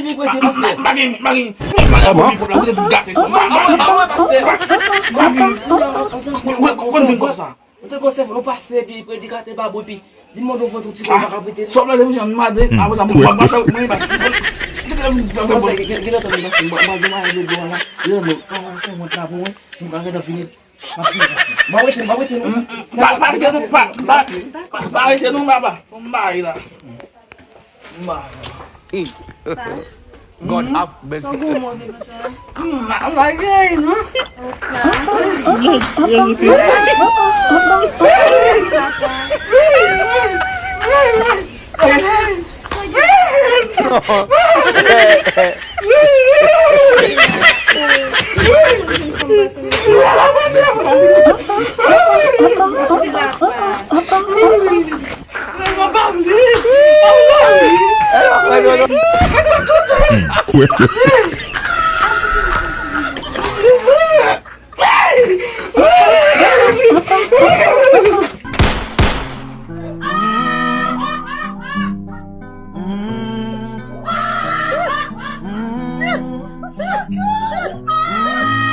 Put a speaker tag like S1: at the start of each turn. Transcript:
S1: pipi pou ete pasteur.
S2: Bagin. Vous êtes gâtés. Kon bin kon sa?
S1: On te conseille pour nous passer puis prédicateur babou puis dis-moi donc tout petit peu pas répéter.
S2: Sob la vous j'en madre. Après ça moi pas faire moi pas.
S3: God have mercy.
S4: Good.